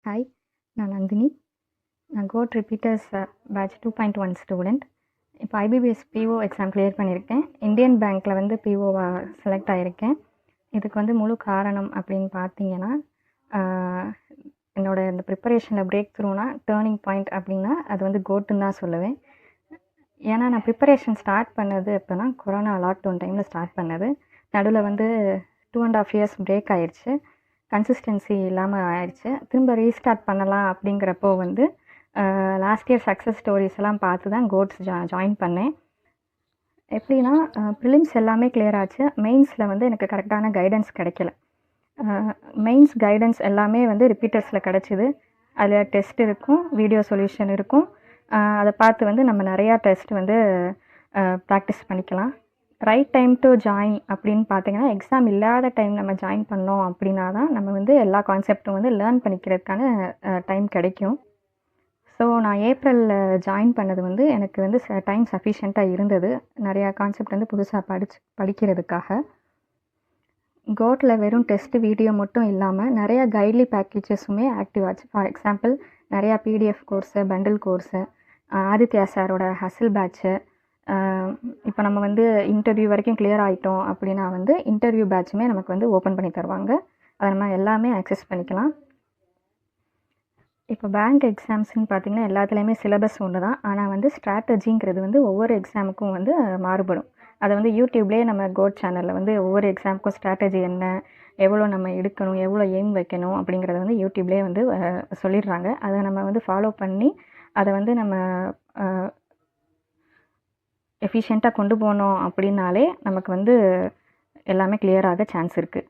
Hi, நான் நந்தினி. நான் code repeaters batch 2.1 student. இப்போ ஐபிபிஎஸ் பிஓ எக்ஸாம் கிளியர் பண்ணியிருக்கேன். இந்தியன் பேங்க்கில் வந்து பிஓவாக செலக்ட் ஆகியிருக்கேன். இதுக்கு வந்து முழு காரணம் அப்படின்னு பார்த்தீங்கன்னா, என்னோட இந்த ப்ரிப்பரேஷனில் பிரேக் த்ரூனா டேர்னிங் பாயிண்ட் அப்படின்னா அது வந்து கோட்டுன்னு தான் சொல்லுவேன். ஏன்னா நான் ப்ரிப்பரேஷன் ஸ்டார்ட் பண்ணது எப்போனா கொரோனா லாக்டவுன் டைமில் ஸ்டார்ட் பண்ணது. நடுவில் வந்து 2.5 இயர்ஸ் பிரேக் ஆயிடுச்சு. கன்சிஸ்டன்சி இல்லாமல் ஆயிடுச்சு. திரும்ப ரீஸ்டார்ட் பண்ணலாம் அப்படிங்கிறப்போ வந்து லாஸ்ட் இயர் சக்ஸஸ் ஸ்டோரிஸ் எல்லாம் பார்த்து தான் கோட்ஸ் ஜாயின் பண்ணேன். எப்படின்னா ப்ரிலிம்ஸ் எல்லாமே கிளியர் ஆச்சு. மெயின்ஸில் வந்து எனக்கு கரெக்டான கைடன்ஸ் கிடைக்கல. மெயின்ஸ் கைடன்ஸ் எல்லாமே வந்து ரிப்பீட்டர்ஸில் கிடச்சிது. அதில் டெஸ்ட் இருக்கும், வீடியோ சொல்யூஷன் இருக்கும். அதை பார்த்து வந்து நம்ம நிறையா டெஸ்ட் வந்து ப்ராக்டிஸ் பண்ணிக்கலாம். ரைட் டைம் டு ஜாயின் அப்படின்னு பார்த்தீங்கன்னா, எக்ஸாம் இல்லாத டைம் நம்ம ஜாயின் பண்ணோம் அப்படின்னா தான் நம்ம வந்து எல்லா கான்செப்டும் வந்து லேர்ன் பண்ணிக்கிறதுக்கான டைம் கிடைக்கும். ஸோ நான் ஏப்ரலில் ஜாயின் பண்ணது வந்து எனக்கு வந்து டைம் சஃபிஷியண்ட்டாக இருந்தது. நிறையா கான்செப்ட் வந்து புதுசாக படிக்கிறதுக்காக. கோட்டில் வெறும் டெஸ்ட் வீடியோ மட்டும் இல்லாமல் நிறையா கைட்லி பேக்கேஜஸுமே ஆக்டிவ் ஆச்சு. ஃபார் எக்ஸாம்பிள் நிறையா PDF course, bundle course, Aditya சாரோட ஹசில் பேட்ச்சு. இப்போ நம்ம வந்து இன்டர்வியூ வரைக்கும் கிளியர் ஆகிட்டோம் அப்படின்னா வந்து இன்டர்வியூ பேட்சுமே நமக்கு வந்து ஓப்பன் பண்ணி தருவாங்க. அதை நம்ம எல்லாமே ஆக்சஸ் பண்ணிக்கலாம். இப்போ பேங்க் எக்ஸாம்ஸ்ன்னு பார்த்திங்கன்னா எல்லாத்துலேயுமே சிலபஸ் ஒன்று தான். ஆனால் வந்து ஸ்ட்ராட்டஜிங்கிறது வந்து ஒவ்வொரு எக்ஸாமுக்கும் வந்து மாறுபடும். அதை வந்து யூடியூப்லேயே நம்ம கோட் சேனலில் வந்து ஒவ்வொரு எக்ஸாமுக்கும் ஸ்ட்ராட்டஜி என்ன, எவ்வளோ நம்ம எடுக்கணும், எவ்வளோ எய்ம் வைக்கணும் அப்படிங்கிறத வந்து யூடியூப்லேயே வந்து சொல்லிடுறாங்க. அதை நம்ம வந்து ஃபாலோ பண்ணி அதை வந்து நம்ம எஃபிஷியண்ட்டாக கொண்டு போனோம் அப்படின்னாலே நமக்கு வந்து எல்லாமே கிளியர் ஆக சான்ஸ் இருக்குது.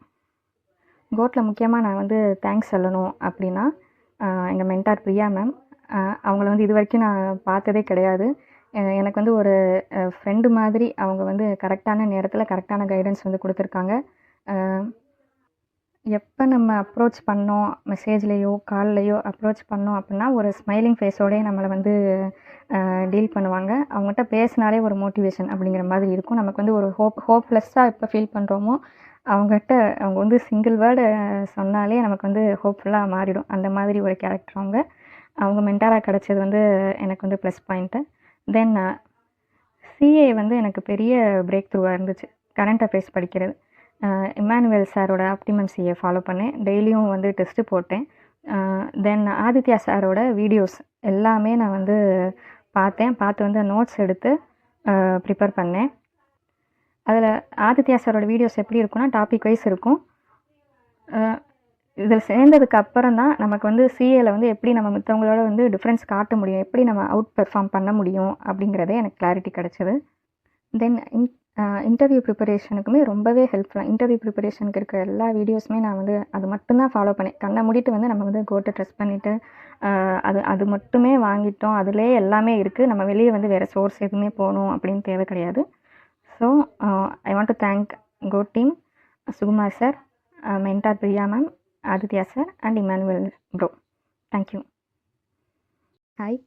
கோட்டில் முக்கியமாக நான் வந்து தேங்க்ஸ் சொல்லணும் அப்படின்னா எங்கள் மென்டார் பிரியா மேம். அவங்கள வந்து இது வரைக்கும் நான் பார்த்ததே கிடையாது. எனக்கு வந்து ஒரு ஃப்ரெண்டு மாதிரி அவங்க வந்து கரெக்டான நேரத்தில் கரெக்டான கைடன்ஸ் வந்து கொடுத்துருக்காங்க. எப்போ நம்ம அப்ரோச் பண்ணோம், மெசேஜ்லேயோ கால்லையோ அப்ரோச் பண்ணோம் அப்படின்னா ஒரு ஸ்மைலிங் ஃபேஸோடே நம்மளை வந்து டீல் பண்ணுவாங்க. அவங்ககிட்ட பேசினாலே ஒரு மோட்டிவேஷன் அப்படிங்கிற மாதிரி இருக்கும். நமக்கு வந்து ஒரு ஹோப்லெஸ்ஸாக எப்போ ஃபீல் பண்ணுறோமோ அவங்க வந்து சிங்கிள் வேர்டு சொன்னாலே நமக்கு வந்து ஹோப்ஃபுல்லாக மாறிடும். அந்த மாதிரி ஒரு கேரக்டர் அவங்க மென்டாராக கிடச்சது வந்து எனக்கு வந்து ப்ளஸ் பாயிண்ட்டு. தென் சிஏ வந்து எனக்கு பெரிய பிரேக் த்ரூவாக இருந்துச்சு. கரண்ட் அஃபேர்ஸ் படிக்கிறது. இமானுவேல் சாரோட ஆப்டிமம் சிஏ ஃபாலோ பண்ணேன். டெய்லியும் வந்து டெஸ்ட்டு போட்டேன். தென் ஆதித்யா சாரோட வீடியோஸ் எல்லாமே நான் வந்து பார்த்து வந்து நோட்ஸ் எடுத்து ப்ரிப்பேர் பண்ணேன். அதில் ஆதித்யா சாரோட வீடியோஸ் எப்படி இருக்குன்னா டாபிக் வைஸ் இருக்கும். இதில் சேர்ந்ததுக்கு அப்புறம் தான் நமக்கு வந்து சிஏல வந்து எப்படி நம்ம மற்றவங்களோட வந்து டிஃப்ரென்ஸ் காட்ட முடியும், எப்படி நம்ம அவுட் பெர்ஃபார்ம் பண்ண முடியும் அப்படிங்கிறதே எனக்கு கிளாரிட்டி கிடச்சிது. தென் இன்டர்வியூ ப்ரிப்பரேஷனுக்குமே ரொம்பவே ஹெல்ப்ஃபுல்லாக இன்டர்வியூ ப்ரிப்பரேஷனுக்கு இருக்கிற எல்லா வீடியோஸுமே நான் வந்து அது மட்டும்தான் ஃபாலோ பண்ணேன். கண்ணை மூடிட்டு வந்து நம்ம வந்து கோட்டை ட்ரெஸ் பண்ணிவிட்டு அது மட்டுமே வாங்கிட்டோம். அதிலே எல்லாமே இருக்குது. நம்ம வெளியே வந்து வேறு சோர்ஸ் எதுவுமே போகணும் அப்படின்னு தேவை கிடையாது. So I want to thank code team, Sukumar sir, mentor Priya ma'am, Aditya sir and Emmanuel bro. Thank you. Hi,